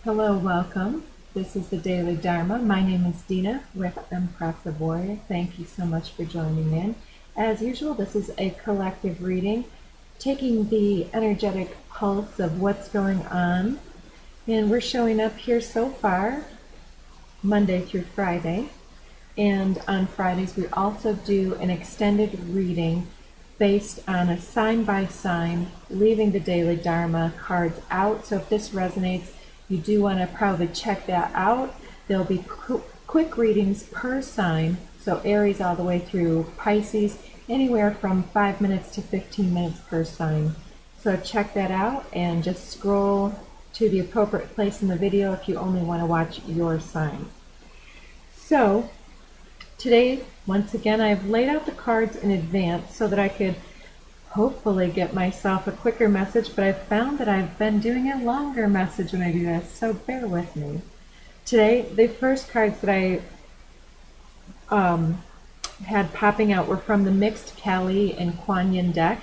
Hello, welcome. This is the Daily Dharma. My name is Deana with Empressive Warrior. Thank you so much for joining in. As usual, this is a collective reading, taking the energetic pulse of what's going on. And we're showing up here so far, Monday through Friday. And on Fridays, we also do an extended reading based on a sign by sign, leaving the Daily Dharma cards out. So if this resonates, you do want to probably check that out. There'll be quick readings per sign, so Aries all the way through Pisces, anywhere from 5 minutes to 15 minutes per sign. So check that out and just scroll to the appropriate place in the video if you only want to watch your sign. So today, once again, I've laid out the cards in advance so that I could hopefully get myself a quicker message, but I've found that I've been doing a longer message when I do this, so bear with me. Today, the first cards that I had popping out were from the mixed Kali and Kuan Yin deck,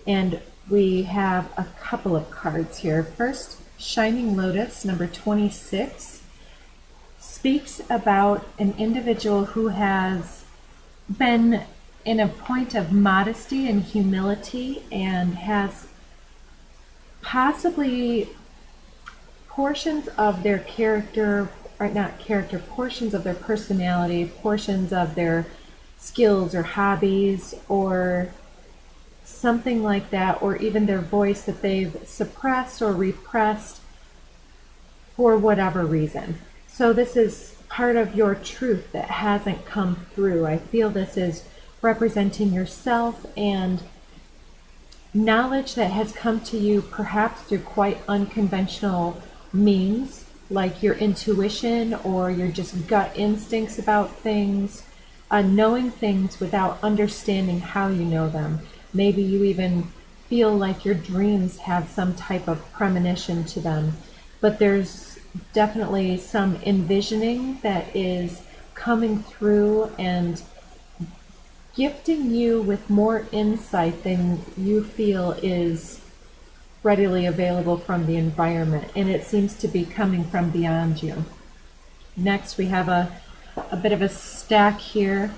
and we have a couple of cards here. First, Shining Lotus, number 26, speaks about an individual who has been in a point of modesty and humility and has possibly portions of their character, or not character, portions of their personality, portions of their skills or hobbies or something like that, or even their voice that they've suppressed or repressed for whatever reason. So this is part of your truth that hasn't come through. I feel this is representing yourself and knowledge that has come to you perhaps through quite unconventional means, like your intuition or your just gut instincts about things, knowing things without understanding how you know them. Maybe you even feel like your dreams have some type of premonition to them, but there's definitely some envisioning that is coming through and gifting you with more insight than you feel is readily available from the environment, and it seems to be coming from beyond you. Next, we have a bit of a stack here.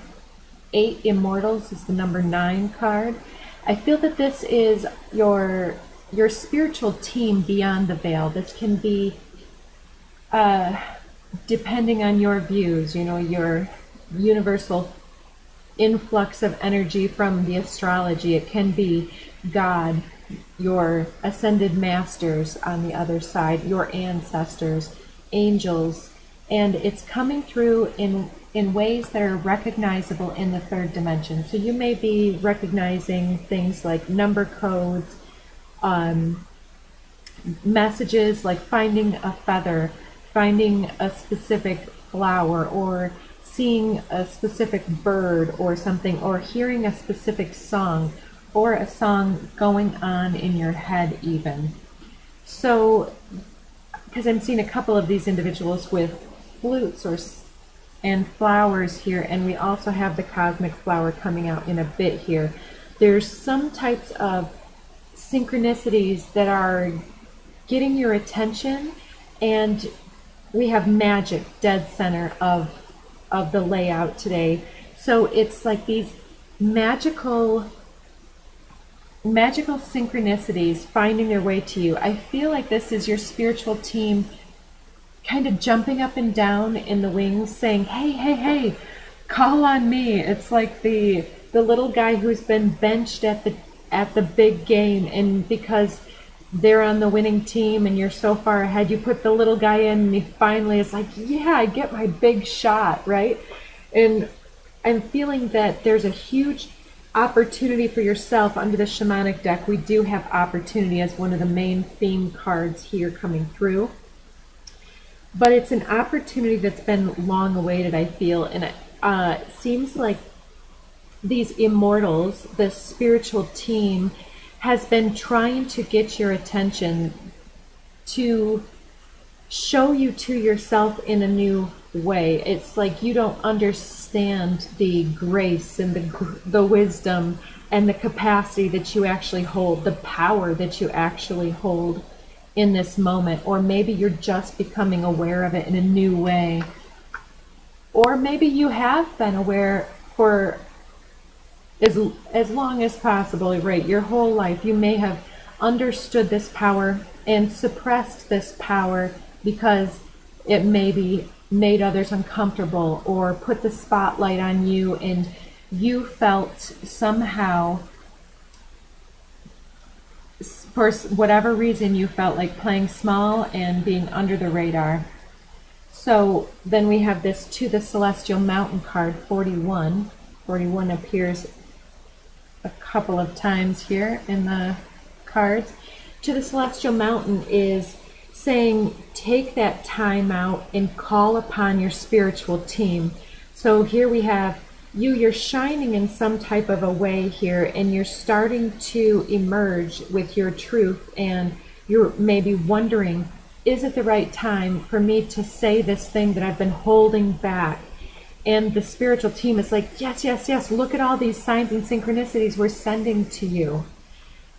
8 Immortals is the number 9 card. I feel that this is your spiritual team beyond the veil. This can be, depending on your views, your universal influx of energy from the astrology. It can be God, your ascended masters on the other side, your ancestors, angels, and it's coming through in ways that are recognizable in the third dimension. So you may be recognizing things like number codes, messages like finding a feather, finding a specific flower, or seeing a specific bird or something, or hearing a specific song, or a song going on in your head even. So, because I'm seeing a couple of these individuals with flutes and flowers here, and we also have the cosmic flower coming out in a bit here. There's some types of synchronicities that are getting your attention, and we have magic dead center of the layout today. So it's like these magical synchronicities finding their way to you. I feel like this is your spiritual team kind of jumping up and down in the wings saying, hey, hey, hey, call on me. It's like the little guy who's been benched at the big game, and because they're on the winning team and you're so far ahead, you put the little guy in, and he finally is like, yeah, I get my big shot, right? And I'm feeling that there's a huge opportunity for yourself under the shamanic deck. We do have opportunity as one of the main theme cards here coming through, but it's an opportunity that's been long awaited, I feel, and it seems like these immortals, the spiritual team, has been trying to get your attention to show you to yourself in a new way. It's like you don't understand the grace and the wisdom and the capacity that you actually hold, the power that you actually hold in this moment, or maybe you're just becoming aware of it in a new way, or maybe you have been aware for as long as possible, right? Your whole life, you may have understood this power and suppressed this power because it maybe made others uncomfortable or put the spotlight on you, and you felt somehow, for whatever reason, you felt like playing small and being under the radar. So then we have this To the Celestial Mountain card, 41. 41 appears a couple of times here in the cards. To the Celestial Mountain is saying, take that time out and call upon your spiritual team. So here we have you're shining in some type of a way here, and you're starting to emerge with your truth, and you're maybe wondering, is it the right time for me to say this thing that I've been holding back? And the spiritual team is like, yes, yes, yes, look at all these signs and synchronicities we're sending to you.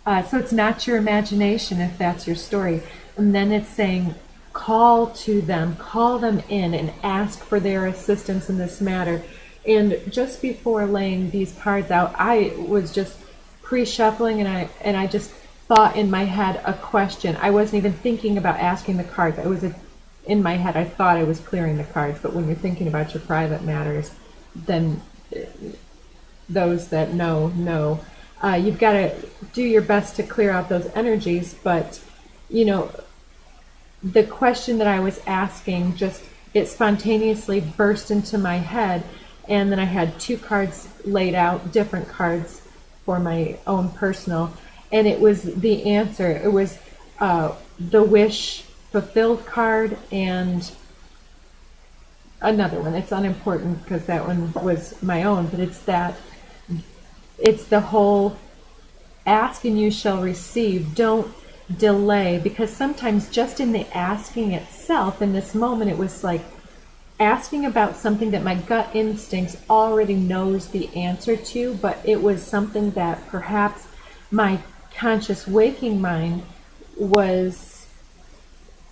So it's not your imagination if that's your story. And then it's saying, call to them, call them in and ask for their assistance in this matter. And just before laying these cards out, I was just pre-shuffling, and I just thought in my head a question. I wasn't even thinking about asking the cards. I was in my head, I thought I was clearing the cards, but when you're thinking about your private matters, then those that know. You've got to do your best to clear out those energies, but the question that I was asking, it spontaneously burst into my head, and then I had two cards laid out, different cards for my own personal, and it was the answer. It was the wish fulfilled card and another one. It's unimportant because that one was my own, but it's the whole ask and you shall receive. Don't delay, because sometimes just in the asking itself, in this moment, it was like asking about something that my gut instincts already knows the answer to, but it was something that perhaps my conscious waking mind was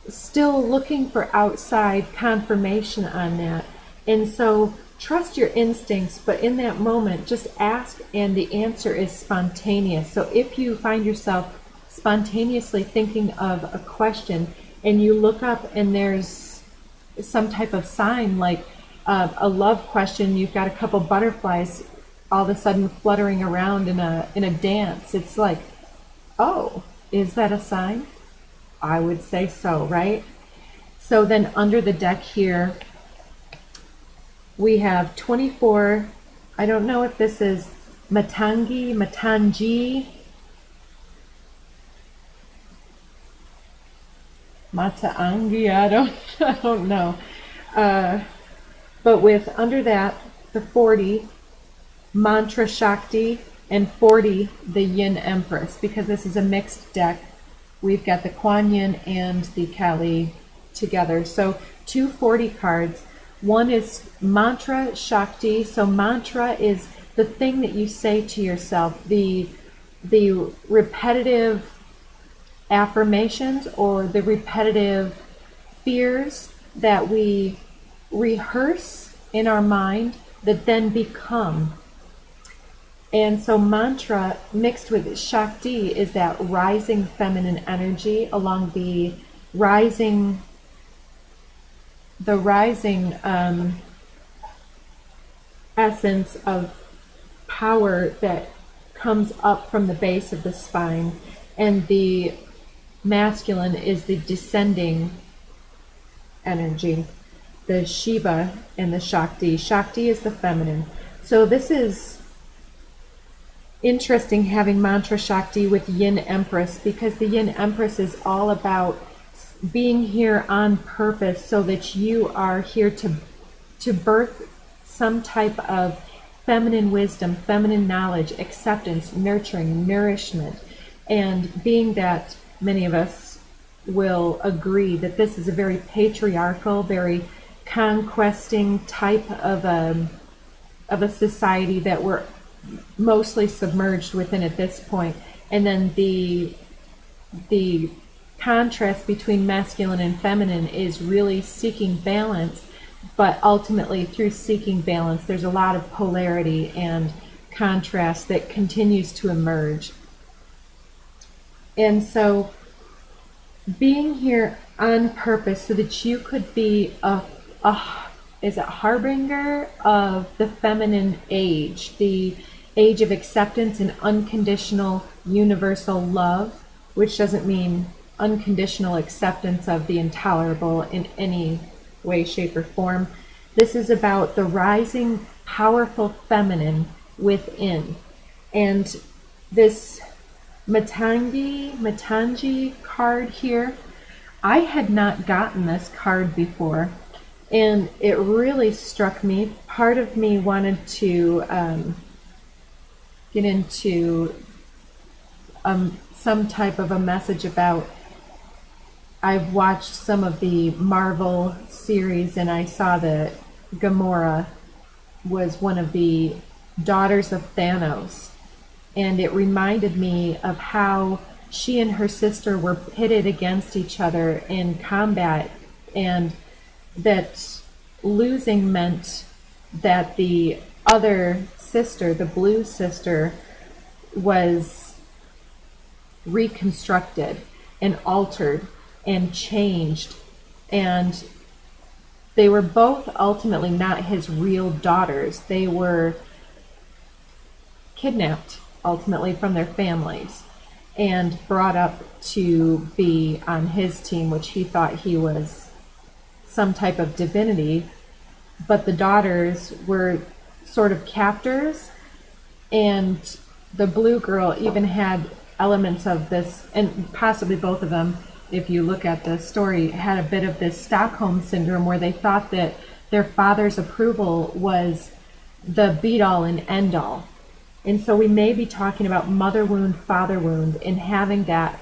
still looking for outside confirmation on that. And so trust your instincts, but in that moment, just ask, and the answer is spontaneous. So if you find yourself spontaneously thinking of a question and you look up and there's some type of sign, like a love question, you've got a couple butterflies all of a sudden fluttering around in a dance, it's like, oh, is that a sign? I would say so, right? So then under the deck here, we have 24, I don't know if this is Matangi, Mataangi, I don't know. But with under that, the 40, Mantra Shakti, and 40, the Yin Empress, because this is a mixed deck. We've got the Kuan Yin and the Kali together. So 240 cards. One is Mantra Shakti. So mantra is the thing that you say to yourself, the repetitive affirmations or the repetitive fears that we rehearse in our mind that then become. And so mantra mixed with Shakti is that rising feminine energy along the rising essence of power that comes up from the base of the spine, and the masculine is the descending energy, the Shiva and the Shakti. Shakti is the feminine. So this is interesting having Mantra Shakti with Yin Empress, because the Yin Empress is all about being here on purpose so that you are here to birth some type of feminine wisdom, feminine knowledge, acceptance, nurturing, nourishment. And being that many of us will agree that this is a very patriarchal, very conquesting type of a society that we're mostly submerged within at this point. And then the contrast between masculine and feminine is really seeking balance, but ultimately through seeking balance, there's a lot of polarity and contrast that continues to emerge. And so being here on purpose so that you could be a harbinger of the feminine age, the age of acceptance and unconditional universal love, which doesn't mean unconditional acceptance of the intolerable in any way, shape, or form. This is about the rising, powerful feminine within. And this Matangi card here, I had not gotten this card before, and it really struck me. Part of me wanted to get into some type of a message about, I've watched some of the Marvel series, and I saw that Gamora was one of the daughters of Thanos. And it reminded me of how she and her sister were pitted against each other in combat, and that losing meant that the other sister, the blue sister, was reconstructed and altered and changed, and they were both ultimately not his real daughters. They were kidnapped ultimately from their families and brought up to be on his team, which he thought he was some type of divinity, but the daughters were sort of captors, and the blue girl even had elements of this, and possibly both of them, if you look at the story, had a bit of this Stockholm syndrome where they thought that their father's approval was the be-all and end-all. And so we may be talking about mother wound, father wound, and having that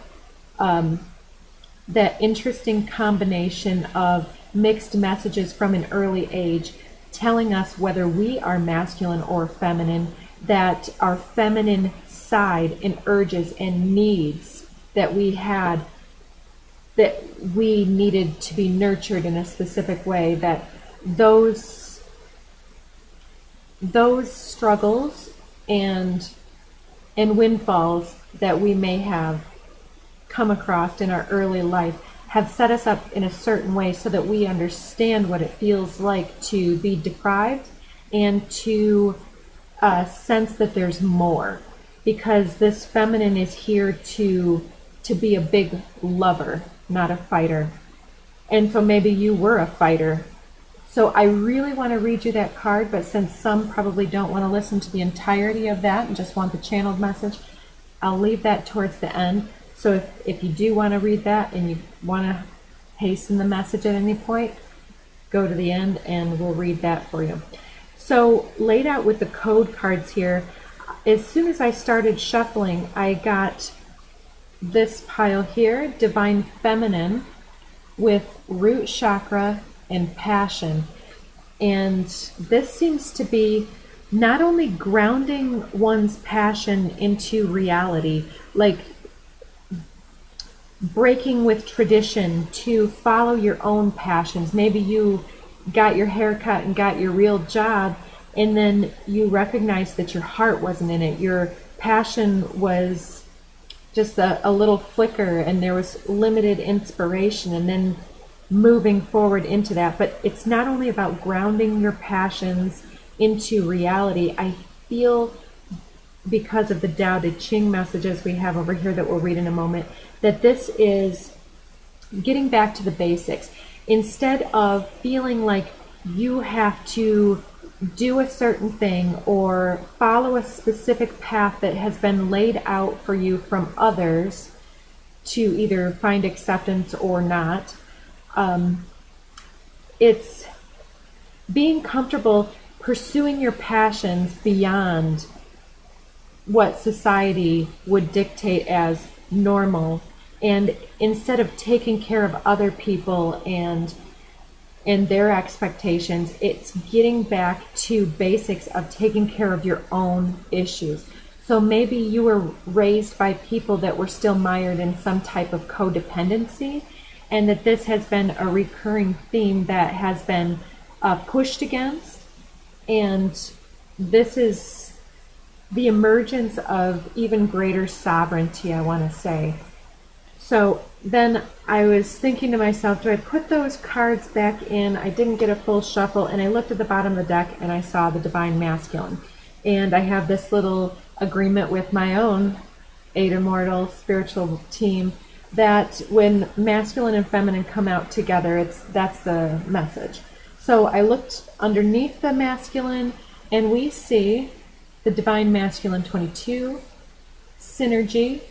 that interesting combination of mixed messages from an early age telling us whether we are masculine or feminine, that our feminine side and urges and needs that we had, that we needed to be nurtured in a specific way, that those struggles and windfalls that we may have come across in our early life have set us up in a certain way so that we understand what it feels like to be deprived and to sense that there's more, because this feminine is here to be a big lover, not a fighter. And so maybe you were a fighter. So I really want to read you that card, but since some probably don't want to listen to the entirety of that and just want the channeled message, I'll leave that towards the end. So if you do want to read that and you want to hasten the message at any point, go to the end and we'll read that for you. So laid out with the code cards here, as soon as I started shuffling, I got this pile here, Divine Feminine, with root chakra and passion. And this seems to be not only grounding one's passion into reality, like breaking with tradition to follow your own passions. Maybe you got your hair cut and got your real job, and then you recognized that your heart wasn't in it. Your passion was just a little flicker, and there was limited inspiration, and then moving forward into that. But it's not only about grounding your passions into reality. I feel, because of the Tao Te Ching messages we have over here that we'll read in a moment, that this is getting back to the basics. Instead of feeling like you have to do a certain thing or follow a specific path that has been laid out for you from others to either find acceptance or not, it's being comfortable pursuing your passions beyond what society would dictate as normal, and instead of taking care of other people and their expectations, it's getting back to basics of taking care of your own issues. So maybe you were raised by people that were still mired in some type of codependency, and that this has been a recurring theme that has been pushed against. And this is the emergence of even greater sovereignty, I want to say. So then I was thinking to myself, do I put those cards back in? I didn't get a full shuffle, and I looked at the bottom of the deck and I saw the Divine Masculine. And I have this little agreement with my own Eight Immortal spiritual team that when masculine and feminine come out together, that's the message. So I looked underneath the masculine, and we see the Divine Masculine 22, Synergy,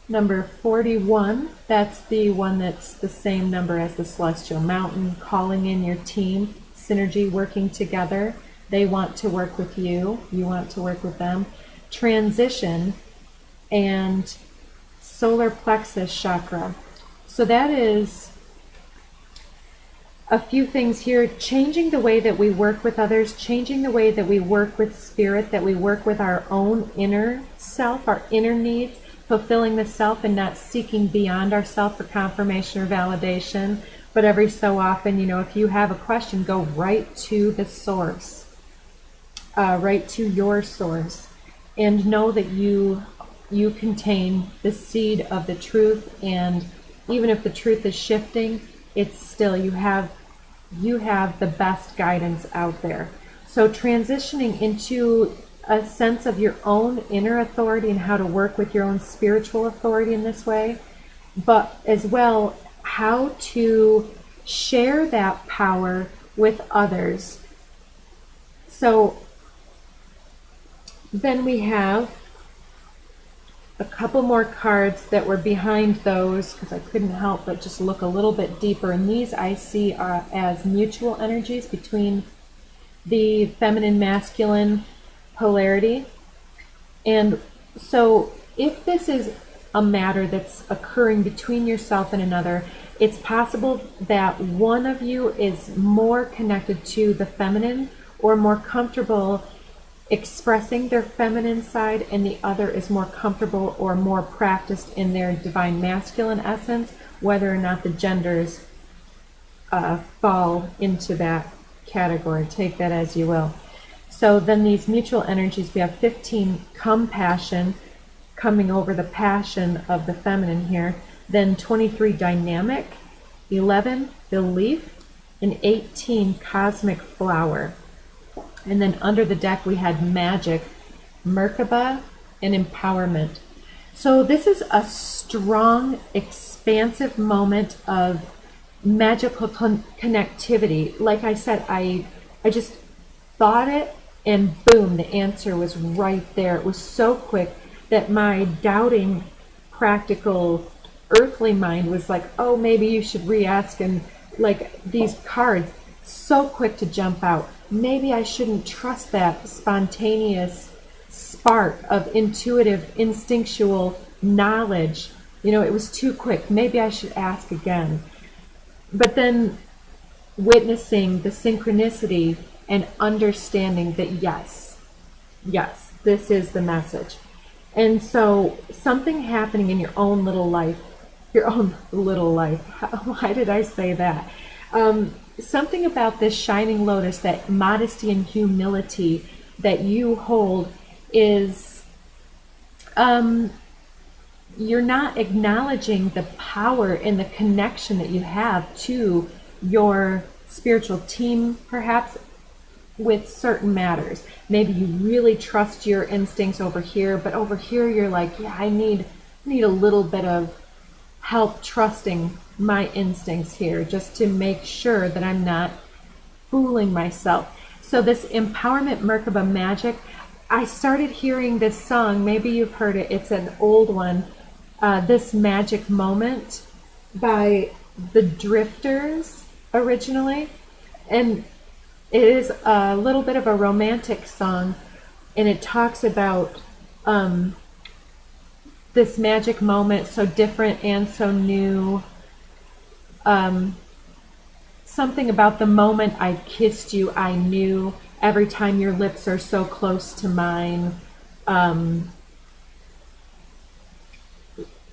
number 41. That's the one that's the same number as the Celestial Mountain, calling in your team, synergy, working together. They want to work with you. You want to work with them. Transition and solar plexus chakra. So that is a few things here. Changing the way that we work with others, changing the way that we work with spirit, that we work with our own inner self, our inner needs, fulfilling the self and not seeking beyond ourself for confirmation or validation. But every so often, if you have a question, go right to the source. Right to your source, and know that you contain the seed of the truth, and even if the truth is shifting, it's still you have the best guidance out there. So transitioning into a sense of your own inner authority and how to work with your own spiritual authority in this way, but as well how to share that power with others. So then we have a couple more cards that were behind those, because I couldn't help but just look a little bit deeper. And these I see as mutual energies between the feminine masculine polarity. And so if this is a matter that's occurring between yourself and another, it's possible that one of you is more connected to the feminine or more comfortable expressing their feminine side, and the other is more comfortable or more practiced in their divine masculine essence, whether or not the genders fall into that category. Take that as you will. So then these mutual energies, we have 15, compassion, coming over the passion of the feminine here. Then 23, dynamic, 11, belief, and 18, cosmic flower. And then under the deck we had magic, Merkaba, and empowerment. So this is a strong, expansive moment of magical connectivity. Like I said, I just thought it, and boom, the answer was right there. It was so quick that my doubting, practical, earthly mind was like, oh, maybe you should re-ask, and like these cards, so quick to jump out. Maybe I shouldn't trust that spontaneous spark of intuitive, instinctual knowledge. It was too quick. Maybe I should ask again. But then witnessing the synchronicity and understanding that yes, this is the message. And so something happening in your own little life, why did I say that? Something about this shining lotus, that modesty and humility that you hold is, you're not acknowledging the power and the connection that you have to your spiritual team, perhaps with certain matters. Maybe you really trust your instincts over here, but over here you're like, yeah, I need a little bit of help trusting my instincts here, just to make sure that I'm not fooling myself. So this empowerment, Merkaba magic, I started hearing this song, maybe you've heard it, it's an old one, This Magic Moment by the Drifters originally, and it is a little bit of a romantic song, and it talks about this magic moment, so different and so new. Something about the moment I kissed you, I knew. Every time your lips are so close to mine.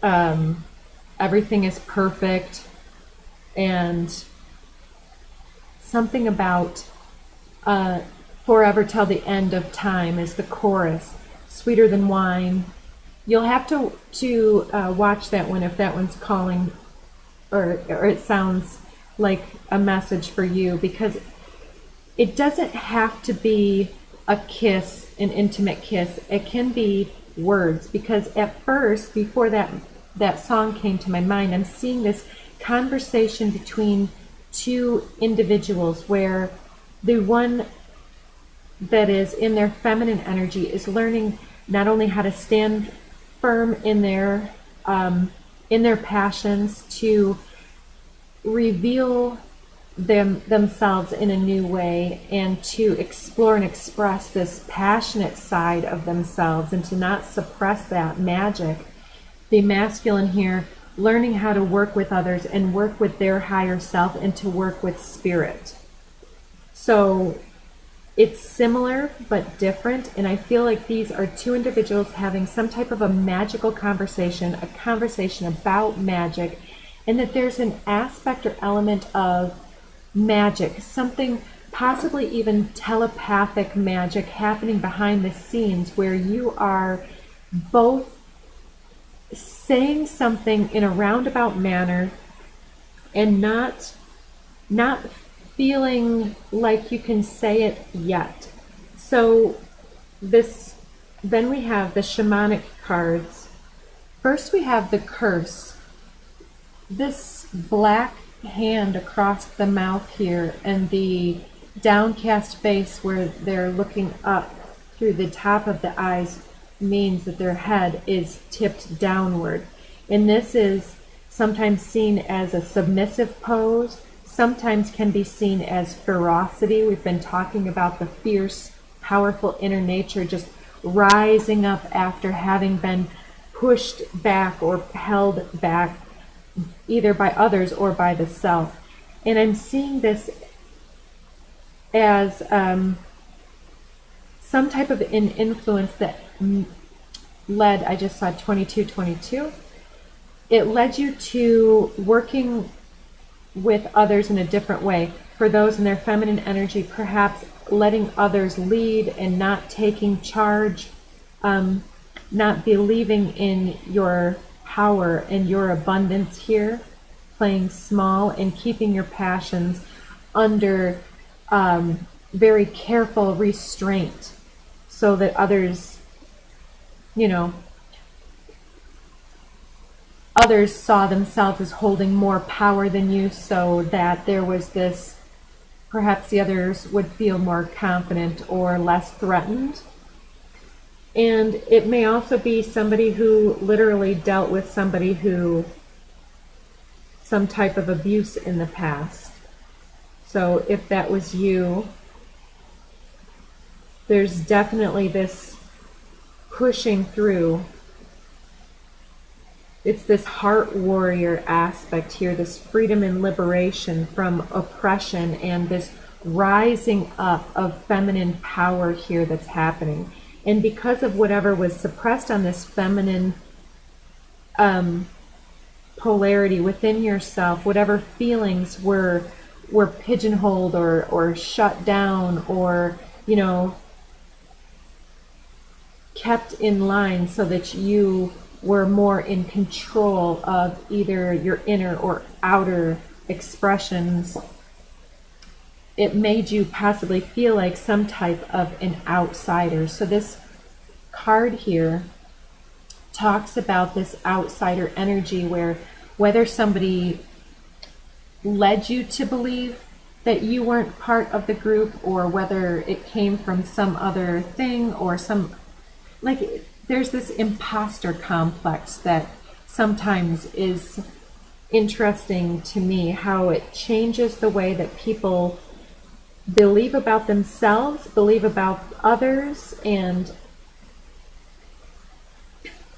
everything is perfect, and something about forever till the end of time is the chorus, sweeter than wine. You'll have to watch that one if that one's calling, or it sounds like a message for you, because it doesn't have to be a kiss, an intimate kiss. It can be words, because at first, before that song came to my mind, I'm seeing this conversation between two individuals where the one that is in their feminine energy is learning not only how to stand firm in their passions, to reveal themselves in a new way, and to explore and express this passionate side of themselves, and to not suppress that magic. The masculine here learning how to work with others and work with their higher self, and to work with spirit. So it's similar but different, and I feel like these are two individuals having some type of a magical conversation, a conversation about magic, and that there's an aspect or element of magic, something possibly even telepathic magic happening behind the scenes, where you are both saying something in a roundabout manner and not feeling like you can say it yet. So then we have the shamanic cards. First we have the curse. This black hand across the mouth here, and the downcast face where they're looking up through the top of the eyes, means that their head is tipped downward. And this is sometimes seen as a submissive pose, sometimes can be seen as ferocity. We've been talking about the fierce, powerful inner nature just rising up after having been pushed back or held back, either by others or by the self. And I'm seeing this as some type of an influence that led, I just saw 2222, it led you to working with others in a different way. For those in their feminine energy, perhaps letting others lead and not taking charge, not believing in your power and your abundance here, playing small and keeping your passions under very careful restraint, so that others, others saw themselves as holding more power than you, so that there was this, perhaps the others would feel more confident or less threatened. And it may also be somebody who literally dealt with somebody who, some type of abuse in the past. So if that was you, there's definitely this pushing through. It's this heart warrior aspect here, this freedom and liberation from oppression, and this rising up of feminine power here that's happening. And because of whatever was suppressed on this feminine polarity within yourself, whatever feelings were pigeonholed or shut down, or kept in line, so that you were more in control of either your inner or outer expressions, it made you possibly feel like some type of an outsider. So this card here talks about this outsider energy, where whether somebody led you to believe that you weren't part of the group, or whether it came from some other thing, or there's this imposter complex that sometimes is interesting to me, how it changes the way that people believe about themselves, believe about others, and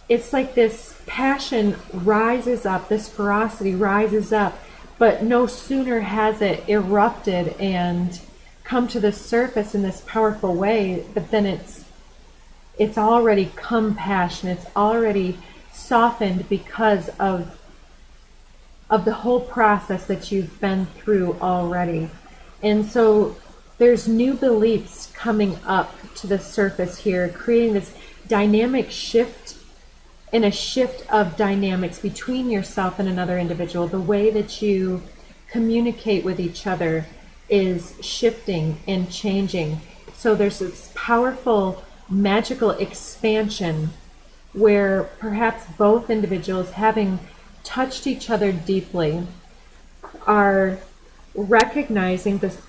it's like this passion rises up, this ferocity rises up, but no sooner has it erupted and come to the surface in this powerful way, but then it's already compassion, it's already softened because of the whole process that you've been through already. And so there's new beliefs coming up to the surface here, creating this dynamic shift, and a shift of dynamics between yourself and another individual. The way that you communicate with each other is shifting and changing. So there's this powerful magical expansion where perhaps both individuals, having touched each other deeply, are recognizing this,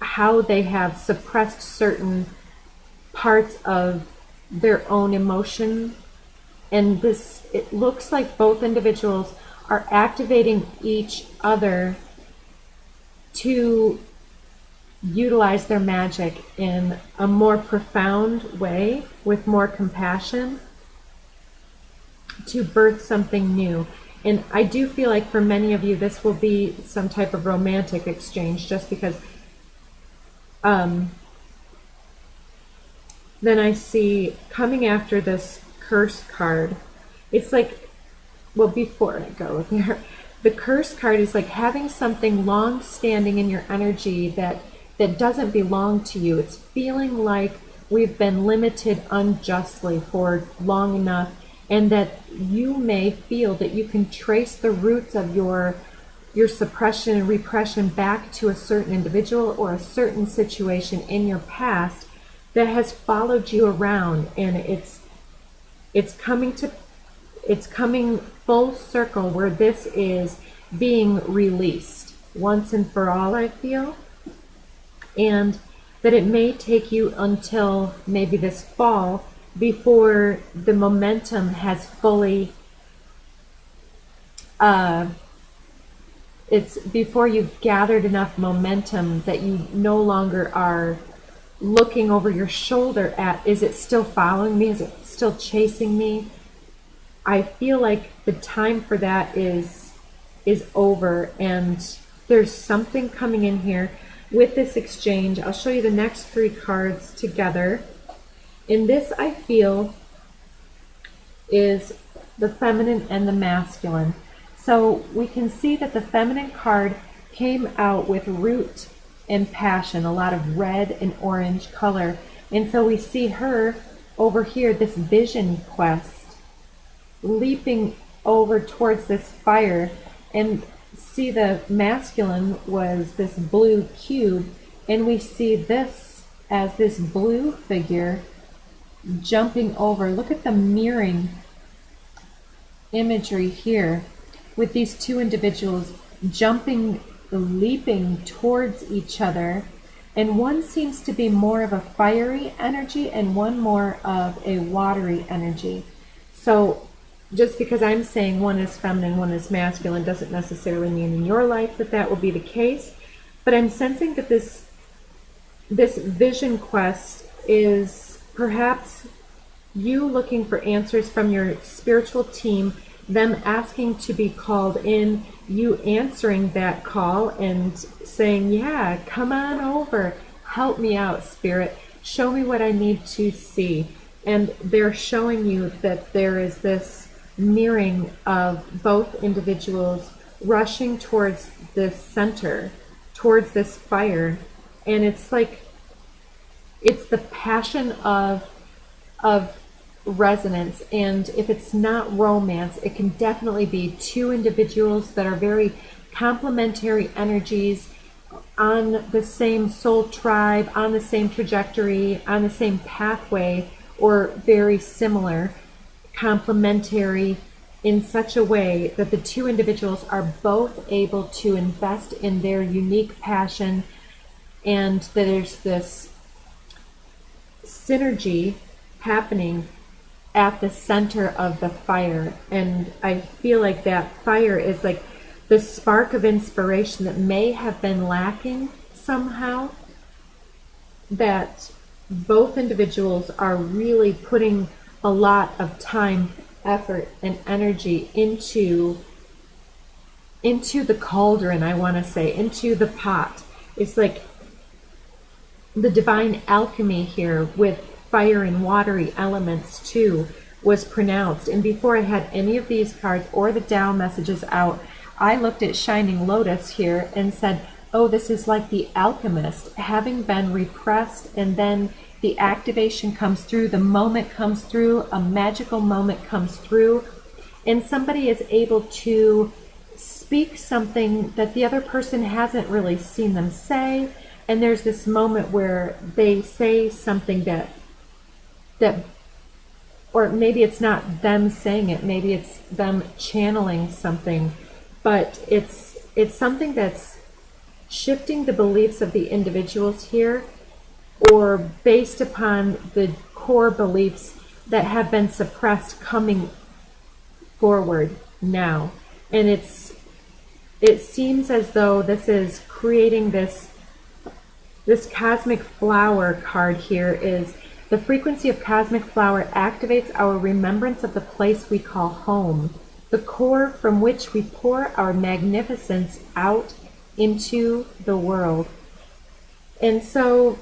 how they have suppressed certain parts of their own emotion. And this, it looks like both individuals are activating each other to utilize their magic in a more profound way, with more compassion, to birth something new. And I do feel like for many of you, this will be some type of romantic exchange, just because then I see coming after this curse card, it's like, well, before I go there, the curse card is like having something long standing in your energy that doesn't belong to you. It's feeling like we've been limited unjustly for long enough, and that you may feel that you can trace the roots of your suppression and repression back to a certain individual or a certain situation in your past that has followed you around, and it's coming full circle where this is being released once and for all, I feel. And that it may take you until maybe this fall before the momentum has fully, it's before you've gathered enough momentum that you no longer are looking over your shoulder at, is it still following me? Is it still chasing me? I feel like the time for that is over, and there's something coming in here with this exchange. I'll show you the next three cards together. In this, I feel, is the feminine and the masculine. So we can see that the feminine card came out with root and passion, a lot of red and orange color. And so we see her over here, this vision quest, leaping over towards this fire. And see, the masculine was this blue cube, and we see this as this blue figure jumping over. Look at the mirroring imagery here with these two individuals jumping, leaping towards each other, and one seems to be more of a fiery energy and one more of a watery energy. So just because I'm saying one is feminine, one is masculine, doesn't necessarily mean in your life that will be the case. But I'm sensing that this vision quest is perhaps you looking for answers from your spiritual team, them asking to be called in, you answering that call and saying, yeah, come on over, help me out, Spirit, show me what I need to see. And they're showing you that there is this mirroring of both individuals rushing towards this center, towards this fire. And it's like, it's the passion of resonance. And if it's not romance, it can definitely be two individuals that are very complementary energies, on the same soul tribe, on the same trajectory, on the same pathway, or very similar, complementary in such a way that the two individuals are both able to invest in their unique passion, and that there's this synergy happening at the center of the fire. And I feel like that fire is like the spark of inspiration that may have been lacking somehow, that both individuals are really putting a lot of time, effort, and energy into the cauldron, I want to say, into the pot. It's like the divine alchemy here with fire and watery elements too, was pronounced. And before I had any of these cards or the Dow messages out, I looked at Shining Lotus here and said, oh, this is like the alchemist, having been repressed, and then the activation comes through, the moment comes through, a magical moment comes through, and somebody is able to speak something that the other person hasn't really seen them say, and there's this moment where they say something that or maybe it's not them saying it, maybe it's them channeling something, but it's something that's shifting the beliefs of the individuals here, or based upon the core beliefs that have been suppressed coming forward now. And it seems as though this is creating this cosmic flower card here. Is the frequency of cosmic flower activates our remembrance of the place we call home, the core from which we pour our magnificence out into the world. And so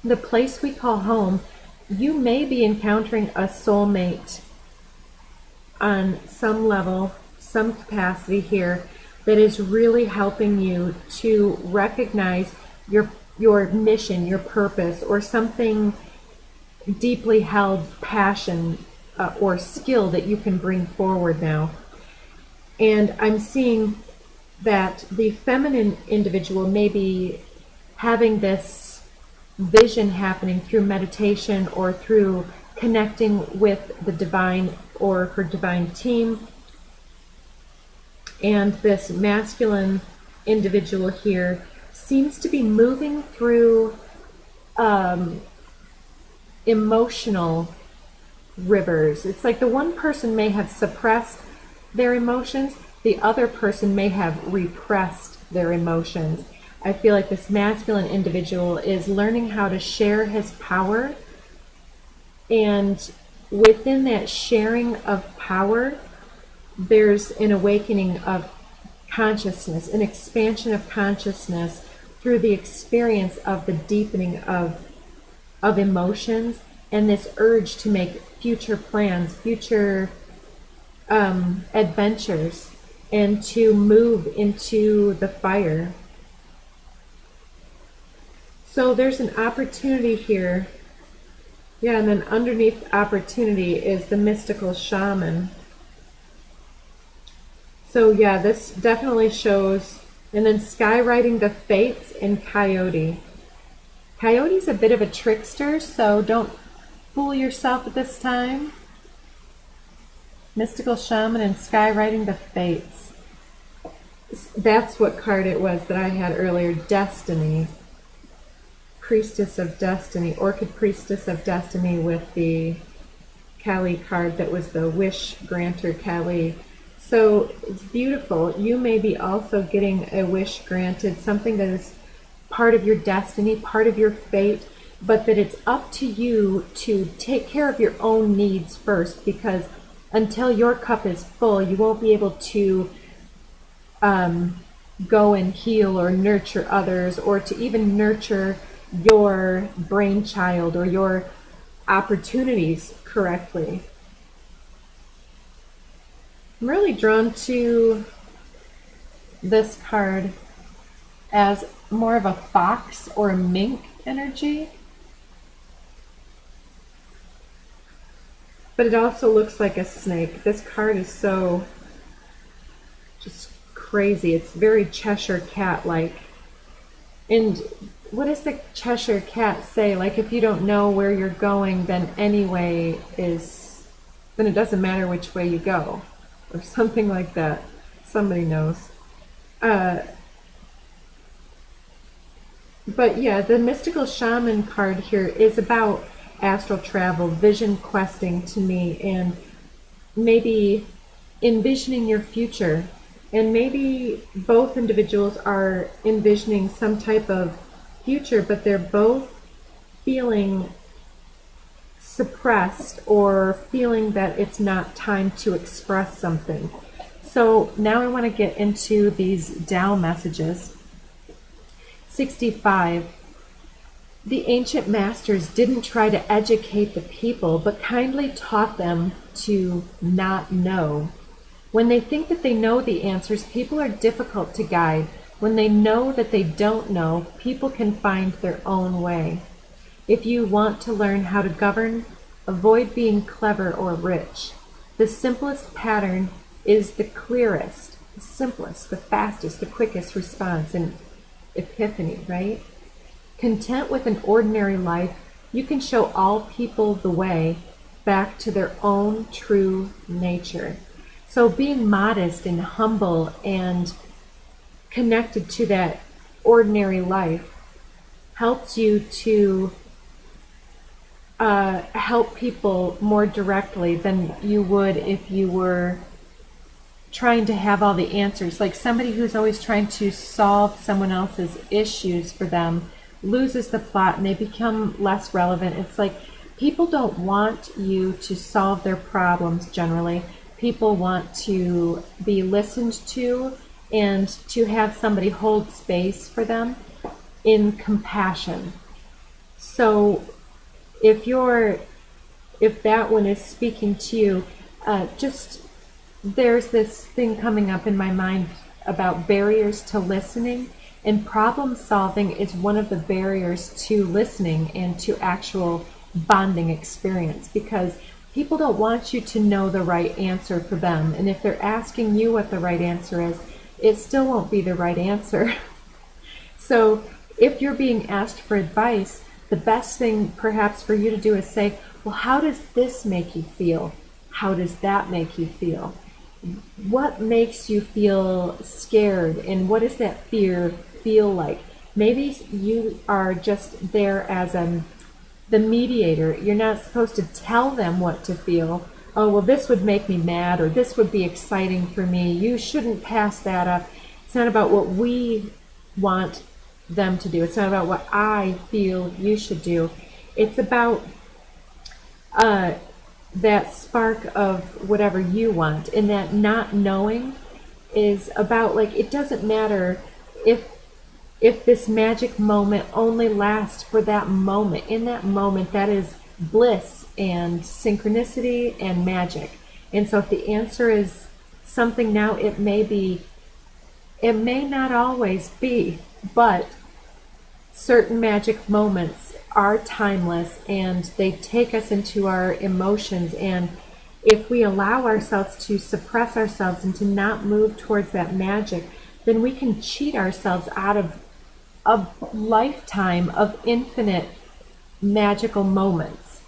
the place we call home, you may be encountering a soulmate on some level, some capacity here, that is really helping you to recognize your mission, your purpose, or something deeply held passion or skill that you can bring forward now. And I'm seeing that the feminine individual may be having this vision happening through meditation or through connecting with the divine or her divine team. And this masculine individual here seems to be moving through emotional rivers. It's like the one person may have suppressed their emotions, the other person may have repressed their emotions. I feel like this masculine individual is learning how to share his power, and within that sharing of power, there's an awakening of consciousness, an expansion of consciousness through the experience of the deepening of emotions, and this urge to make future plans, future adventures, and to move into the fire. So there's an opportunity here. Yeah, and then underneath opportunity is the mystical shaman. So yeah, this definitely shows. And then skywriting the fates and coyote. Coyote's a bit of a trickster, so don't fool yourself at this time. Mystical shaman and skywriting the fates. That's what card it was that I had earlier. Destiny. Priestess of Destiny. Orchid Priestess of Destiny with the Kali card that was the wish granter Kali. So it's beautiful. You may be also getting a wish granted, something that is part of your destiny, part of your fate, but that it's up to you to take care of your own needs first, because until your cup is full, you won't be able to go and heal or nurture others, or to even nurture your brainchild or your opportunities correctly. I'm really drawn to this card as more of a fox or a mink energy. But it also looks like a snake. This card is so just crazy. It's very Cheshire Cat-like. And what does the Cheshire Cat say? Like, if you don't know where you're going, then then it doesn't matter which way you go. Or something like that. Somebody knows. But yeah, the mystical shaman card here is about astral travel, vision questing to me, and maybe envisioning your future. And maybe both individuals are envisioning some type of future, but they're both feeling suppressed or feeling that it's not time to express something. So now I want to get into these Dow messages. 65. The ancient masters didn't try to educate the people, but kindly taught them to not know. When they think that they know the answers, people are difficult to guide. When they know that they don't know, people can find their own way. If you want to learn how to govern, avoid being clever or rich. The simplest pattern is the clearest, the simplest, the fastest, the quickest response and epiphany, right? Content with an ordinary life, you can show all people the way back to their own true nature. So being modest and humble and connected to that ordinary life helps you to help people more directly than you would if you were trying to have all the answers. Like somebody who's always trying to solve someone else's issues for them loses the plot and they become less relevant. It's like people don't want you to solve their problems generally. People want to be listened to and to have somebody hold space for them in compassion. So if that one is speaking to you, there's this thing coming up in my mind about barriers to listening, and problem solving is one of the barriers to listening and to actual bonding experience, because people don't want you to know the right answer for them, and if they're asking you what the right answer is, it still won't be the right answer. So if you're being asked for advice, the best thing perhaps for you to do is say, well, how does this make you feel? How does that make you feel? What makes you feel scared, and what does that fear feel like? Maybe you are just there as the mediator. You're not supposed to tell them what to feel. Oh, well, this would make me mad, or this would be exciting for me. You shouldn't pass that up. It's not about what we want them to do. It's not about what I feel you should do. It's about that spark of whatever you want. And that not knowing is about, like, it doesn't matter if this magic moment only lasts for that moment. In that moment, that is bliss and synchronicity and magic. And so if the answer is something now, it may not always be, but certain magic moments are timeless and they take us into our emotions. And if we allow ourselves to suppress ourselves and to not move towards that magic, then we can cheat ourselves out of a lifetime of infinite magical moments.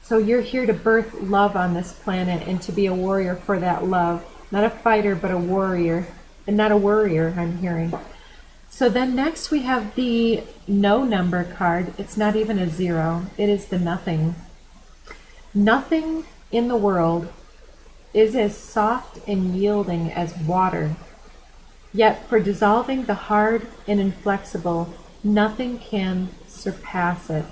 So you're here to birth love on this planet and to be a warrior for that love. Not a fighter, but a warrior. And not a worrier, I'm hearing. So then next we have the no number card. It's not even a 0. It is the nothing. Nothing in the world is as soft and yielding as water. Yet for dissolving the hard and inflexible, nothing can surpass it.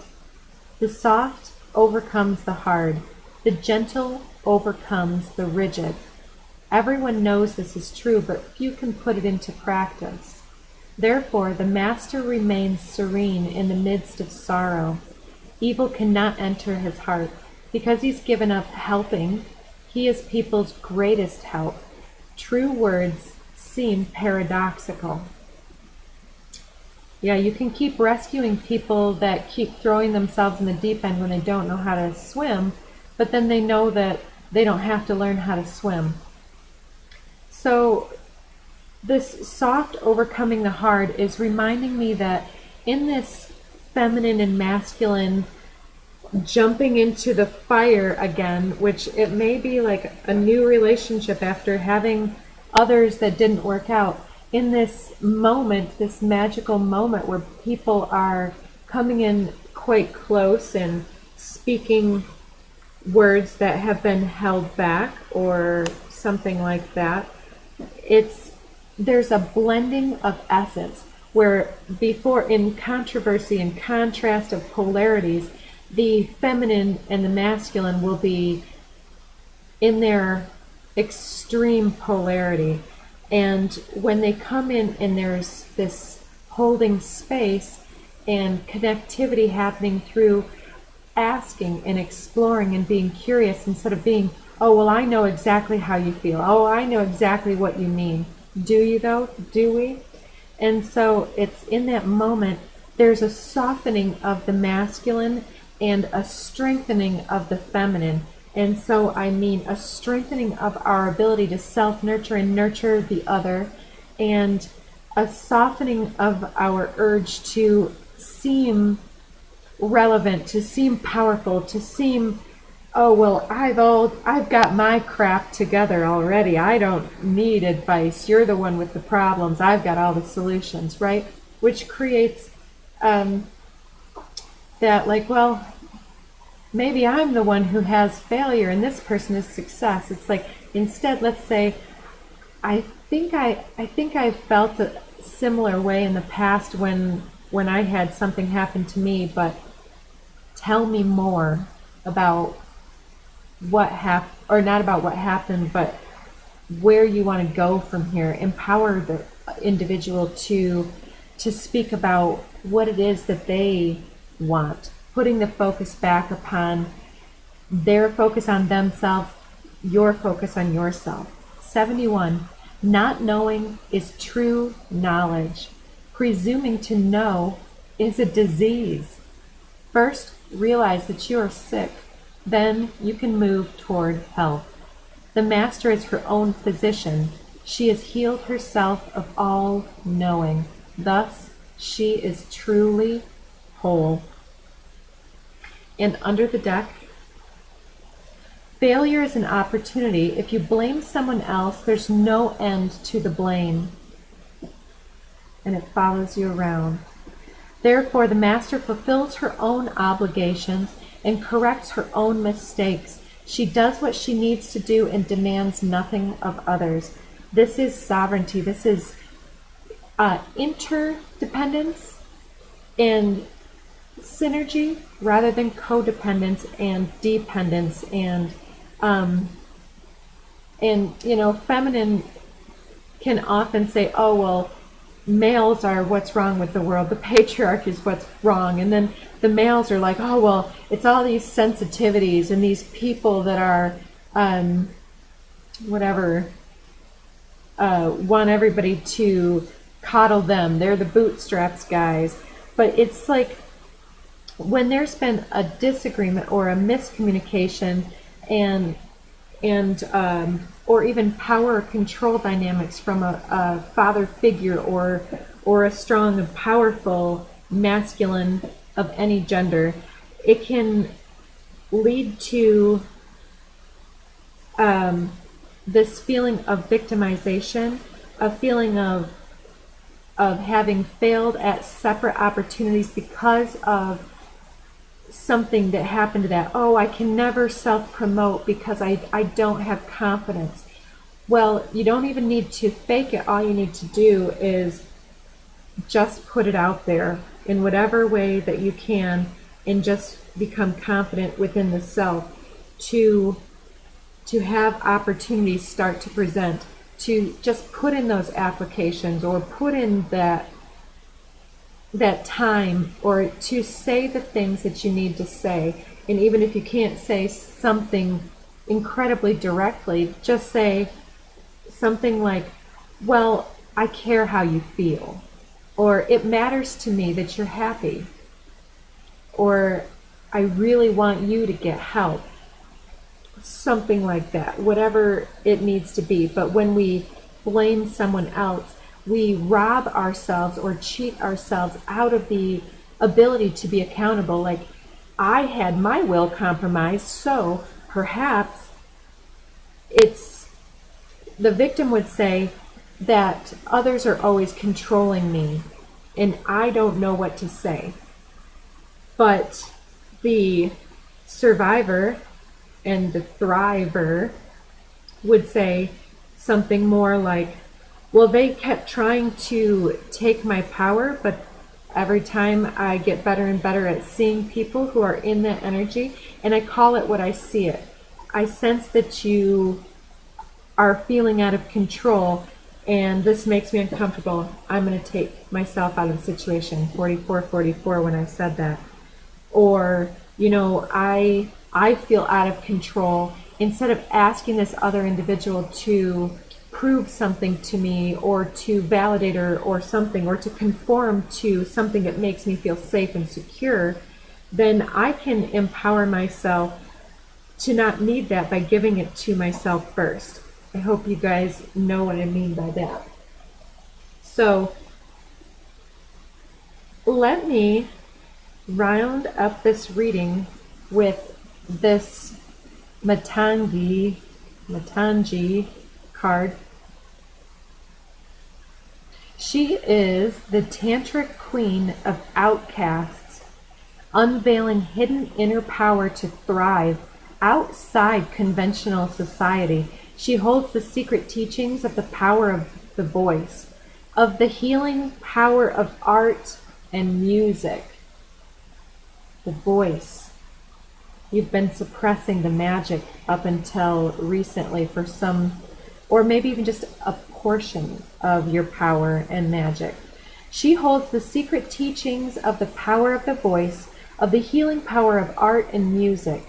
The soft overcomes the hard. The gentle overcomes the rigid. Everyone knows this is true, but few can put it into practice. Therefore, the master remains serene in the midst of sorrow. Evil cannot enter his heart. Because he's given up helping, he is people's greatest help. True words seem paradoxical. Yeah, you can keep rescuing people that keep throwing themselves in the deep end when they don't know how to swim, but then they know that they don't have to learn how to swim. So this soft overcoming the hard is reminding me that in this feminine and masculine jumping into the fire again, which it may be like a new relationship after having others that didn't work out, in this moment, this magical moment where people are coming in quite close and speaking words that have been held back or something like that, there's a blending of essence where before, in controversy and contrast of polarities, the feminine and the masculine will be in their extreme polarity. And when they come in and there's this holding space, and connectivity happening through asking and exploring and being curious, instead of being, oh, well, I know exactly how you feel. Oh, I know exactly what you mean. Do you, though? Do we? And so it's in that moment, there's a softening of the masculine and a strengthening of the feminine. And so I mean a strengthening of our ability to self-nurture and nurture the other, and a softening of our urge to seem relevant, to seem powerful, to seem, oh, well, I've got my crap together already. I don't need advice. You're the one with the problems. I've got all the solutions, right? Which creates that, like, well, maybe I'm the one who has failure and this person is success. It's like, instead, let's say, I think I felt a similar way in the past when I had something happen to me, but tell me more about what happened, or not about what happened, but where you want to go from here. Empower the individual to speak about what it is that they want, putting the focus back upon their focus on themselves, your focus on yourself. 71. Not knowing is true knowledge. Presuming to know is a disease. First, realize that you are sick. Then you can move toward health. The master is her own physician. She has healed herself of all knowing. Thus, she is truly whole. And under the deck, failure is an opportunity. If you blame someone else, there's no end to the blame, and it follows you around. Therefore, the master fulfills her own obligations and corrects her own mistakes. She does what she needs to do and demands nothing of others. This is sovereignty. This is interdependence and synergy rather than codependence and dependence. And you know, feminine can often say, oh, well, males are what's wrong with the world. The patriarchy is what's wrong. And then the males are like, oh, well, it's all these sensitivities and these people that are, want everybody to coddle them. They're the bootstraps guys. But it's like, when there's been a disagreement or a miscommunication and or even power or control dynamics from a father figure or a strong and powerful masculine of any gender, it can lead to this feeling of victimization, a feeling of having failed at separate opportunities because of something that happened to that. Oh, I can never self-promote because I don't have confidence. Well, you don't even need to fake it. All you need to do is just put it out there in whatever way that you can, and just become confident within the self to have opportunities start to present, to just put in those applications or put in that time, or to say the things that you need to say. And even if you can't say something incredibly directly, just say something like, well, I care how you feel, or it matters to me that you're happy, or I really want you to get help. Something like that, whatever it needs to be. But when we blame someone else, we rob ourselves or cheat ourselves out of the ability to be accountable. Like, I had my will compromised, so perhaps it's, the victim would say that others are always controlling me and I don't know what to say. But the survivor and the thriver would say something more like, well, they kept trying to take my power, but every time I get better and better at seeing people who are in that energy, and I call it what I see it. I sense that you are feeling out of control, and this makes me uncomfortable. I'm going to take myself out of the situation. 4444 when I said that. Or, I feel out of control. Instead of asking this other individual to prove something to me or to validate or something, or to conform to something that makes me feel safe and secure, then I can empower myself to not need that by giving it to myself first. I hope you guys know what I mean by that. So let me round up this reading with this Matangi card. She is the tantric queen of outcasts, unveiling hidden inner power to thrive outside conventional society. She holds the secret teachings of the power of the voice, of the healing power of art and music. The voice. You've been suppressing the magic up until recently for some, or maybe even just a portion of your power and magic. She holds the secret teachings of the power of the voice, of the healing power of art and music.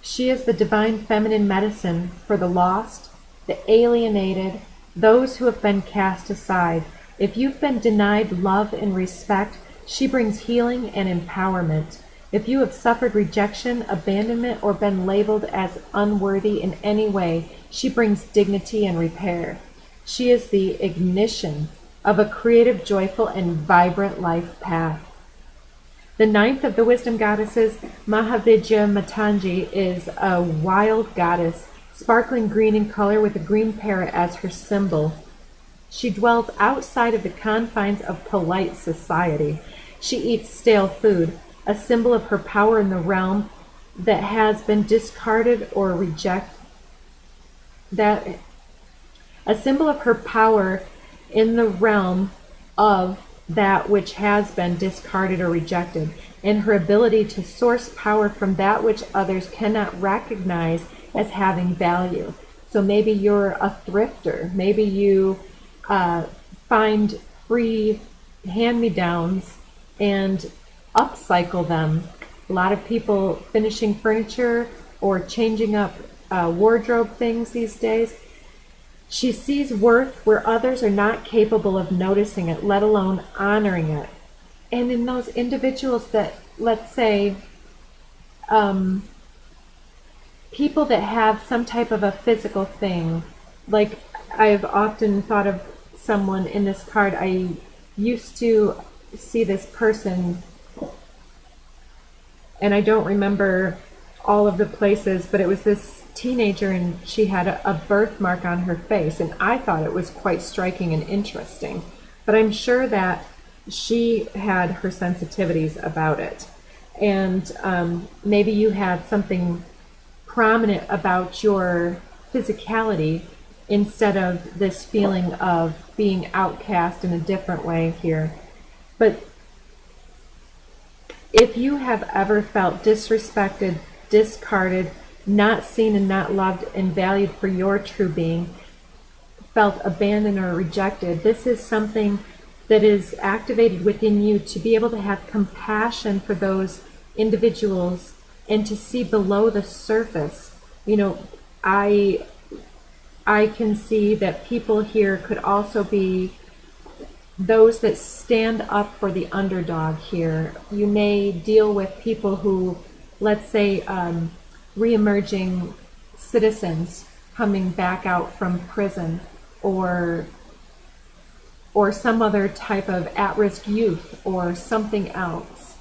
She is the divine feminine medicine for the lost, the alienated, those who have been cast aside. If you've been denied love and respect, she brings healing and empowerment. If you have suffered rejection, abandonment, or been labeled as unworthy in any way, she brings dignity and repair. She is the ignition of a creative, joyful, and vibrant life path. The ninth of the wisdom goddesses, Mahavijaya Matangi, is a wild goddess, sparkling green in color with a green parrot as her symbol. She dwells outside of the confines of polite society. She eats stale food, a symbol of her power in the realm that has been discarded or rejected. A symbol of her power in the realm of that which has been discarded or rejected, and her ability to source power from that which others cannot recognize as having value. So maybe you're a thrifter. Maybe you find free hand-me-downs and upcycle them. A lot of people finishing furniture or changing up wardrobe things these days. She sees worth where others are not capable of noticing it, let alone honoring it. And in those individuals that, let's say, people that have some type of a physical thing, like I've often thought of someone in this card. I used to see this person, and I don't remember all of the places, but it was this teenager, and she had a birthmark on her face, and I thought it was quite striking and interesting. But I'm sure that she had her sensitivities about it. And maybe you have something prominent about your physicality instead of this feeling of being outcast in a different way here. But if you have ever felt disrespected, discarded, not seen and not loved and valued for your true being, felt abandoned or rejected, this is something that is activated within you to be able to have compassion for those individuals and to see below the surface. I can see that people here could also be those that stand up for the underdog here. You may deal with people who, let's say, re-emerging citizens coming back out from prison, or some other type of at-risk youth or something else.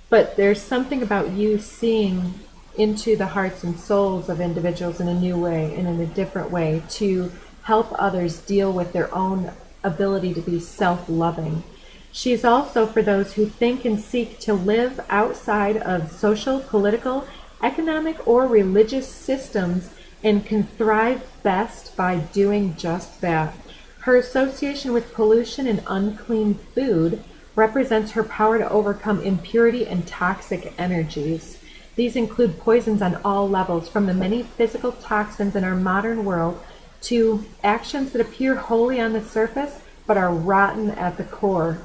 But there's something about you seeing into the hearts and souls of individuals in a new way and in a different way to help others deal with their own ability to be self-loving. She's also for those who think and seek to live outside of social, political, economic, or religious systems and can thrive best by doing just that. Her association with pollution and unclean food represents her power to overcome impurity and toxic energies. These include poisons on all levels, from the many physical toxins in our modern world to actions that appear holy on the surface but are rotten at the core.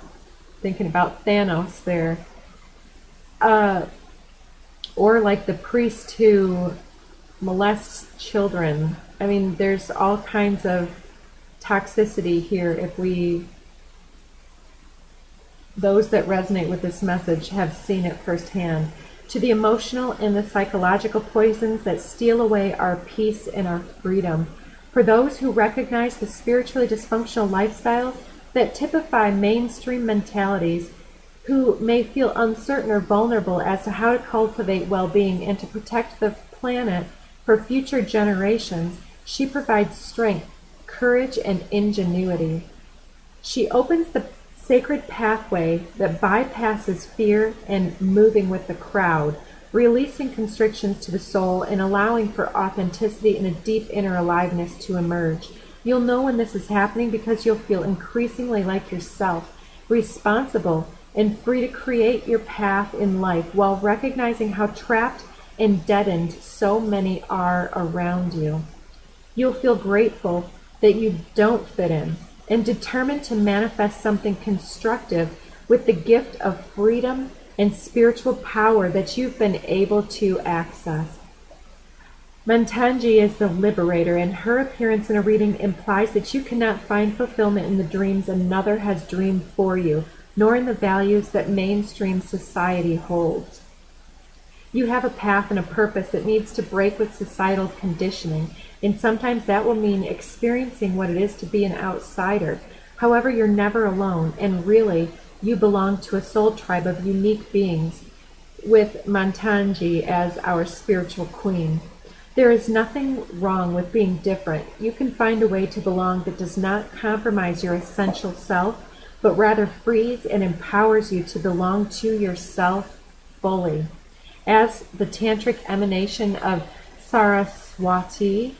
Thinking about Thanos there. Or like the priest who molests children. I mean, there's all kinds of toxicity here. Those that resonate with this message have seen it firsthand. To the emotional and the psychological poisons that steal away our peace and our freedom. For those who recognize the spiritually dysfunctional lifestyles that typify mainstream mentalities, who may feel uncertain or vulnerable as to how to cultivate well-being and to protect the planet for future generations, she provides strength, courage, and ingenuity. She opens the sacred pathway that bypasses fear and moving with the crowd, releasing constrictions to the soul and allowing for authenticity and a deep inner aliveness to emerge. You'll know when this is happening because you'll feel increasingly like yourself, responsible and free to create your path in life while recognizing how trapped and deadened so many are around you. You'll feel grateful that you don't fit in and determined to manifest something constructive with the gift of freedom and spiritual power that you've been able to access. Mantangi is the liberator, and her appearance in a reading implies that you cannot find fulfillment in the dreams another has dreamed for you, nor in the values that mainstream society holds. You have a path and a purpose that needs to break with societal conditioning, and sometimes that will mean experiencing what it is to be an outsider. However, you're never alone, and really, you belong to a soul tribe of unique beings, with Mantangi as our spiritual queen. There is nothing wrong with being different. You can find a way to belong that does not compromise your essential self, but rather frees and empowers you to belong to yourself fully. As the tantric emanation of Saraswati,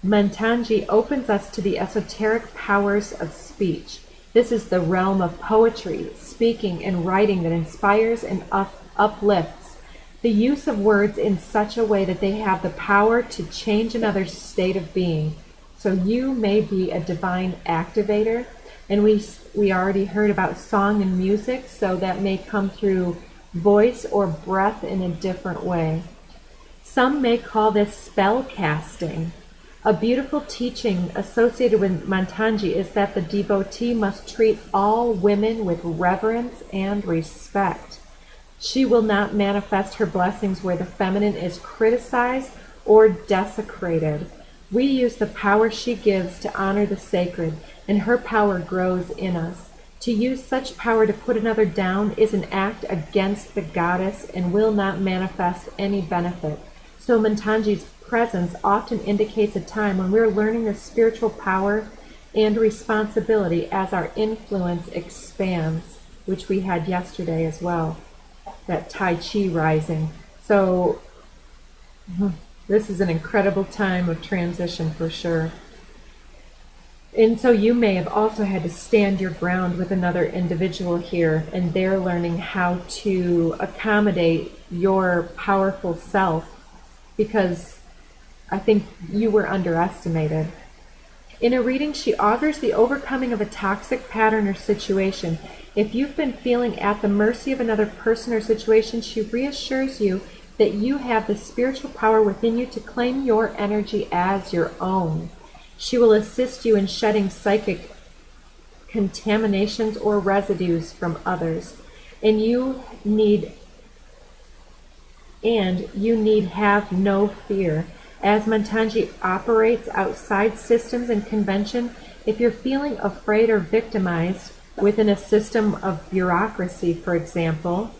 Mantangi opens us to the esoteric powers of speech. This is the realm of poetry, speaking, and writing that inspires and uplifts. The use of words in such a way that they have the power to change another's state of being. So you may be a divine activator, and we already heard about song and music, so that may come through voice or breath in a different way. Some may call this spell casting. A beautiful teaching associated with Mantangi is that the devotee must treat all women with reverence and respect. She will not manifest her blessings where the feminine is criticized or desecrated. We use the power she gives to honor the sacred, and her power grows in us. To use such power to put another down is an act against the goddess and will not manifest any benefit. So Mantangi's presence often indicates a time when we're learning the spiritual power and responsibility as our influence expands, which we had yesterday as well, that Tai Chi rising. So this is an incredible time of transition for sure. And so you may have also had to stand your ground with another individual here, and they're learning how to accommodate your powerful self, because I think you were underestimated. In a reading, she augurs the overcoming of a toxic pattern or situation. If you've been feeling at the mercy of another person or situation, she reassures you that you have the spiritual power within you to claim your energy as your own. She will assist you in shedding psychic contaminations or residues from others. And you need have no fear. As Mantangi operates outside systems and convention, if you're feeling afraid or victimized within a system of bureaucracy, for example,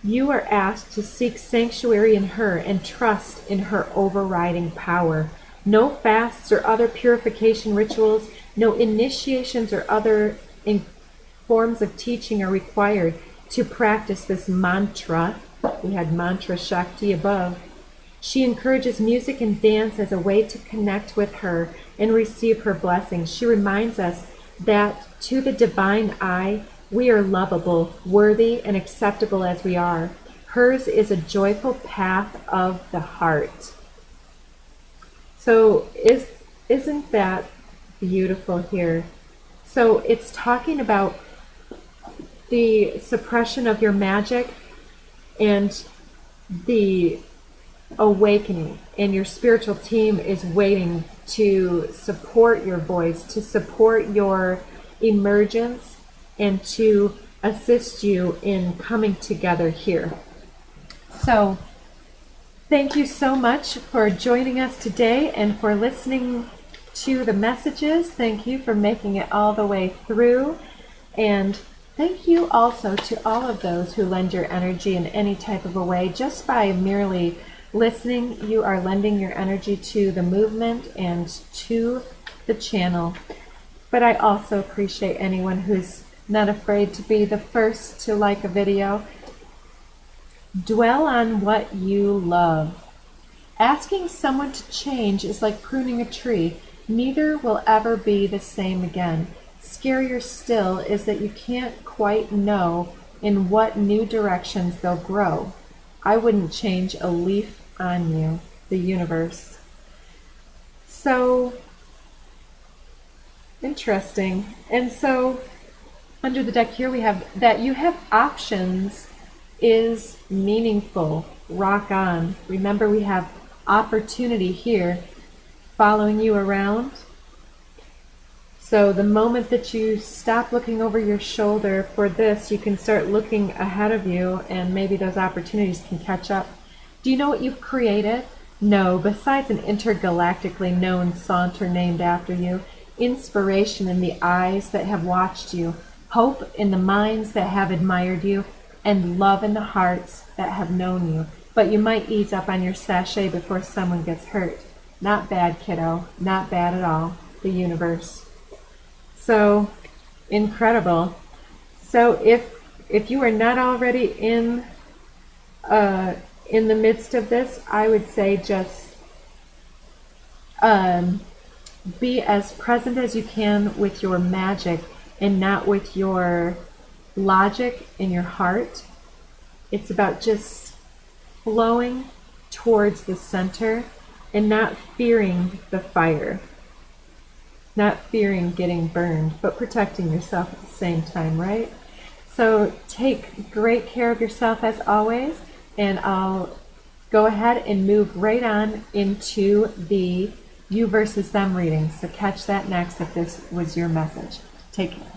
you are asked to seek sanctuary in her and trust in her overriding power. No fasts or other purification rituals, no initiations or other forms of teaching are required to practice this mantra. We had mantra Shakti above. She encourages music and dance as a way to connect with her and receive her blessings. She reminds us that to the divine eye, we are lovable, worthy, and acceptable as we are. Hers is a joyful path of the heart. So isn't that beautiful here? So it's talking about the suppression of your magic and the awakening, and your spiritual team is waiting to support your voice, to support your emergence, and to assist you in coming together here. So thank you so much for joining us today and for listening to the messages. Thank you for making it all the way through, and thank you also to all of those who lend your energy in any type of a way. Just by merely listening, you are lending your energy to the movement and to the channel. But I also appreciate anyone who's not afraid to be the first to like a video. Dwell on what you love. Asking someone to change is like pruning a tree. Neither will ever be the same again. Scarier still is that you can't quite know in what new directions they'll grow. I wouldn't change a leaf on you, the universe. So interesting. And so under the deck here we have that you have options is meaningful. Rock on. Remember, we have opportunity here following you around. So the moment that you stop looking over your shoulder for this, you can start looking ahead of you, and maybe those opportunities can catch up. Do you know what you've created? No, besides an intergalactically known saunter named after you, inspiration in the eyes that have watched you, hope in the minds that have admired you, and love in the hearts that have known you. But you might ease up on your sachet before someone gets hurt. Not bad, kiddo. Not bad at all. The universe. So incredible. So if you are not already in the midst of this, I would say just be as present as you can with your magic and not with your logic in your heart. It's about just flowing towards the center and not fearing the fire, not fearing getting burned, but protecting yourself at the same time, right? So take great care of yourself as always, and I'll go ahead and move right on into the you versus them reading. So catch that next if this was your message. Take care.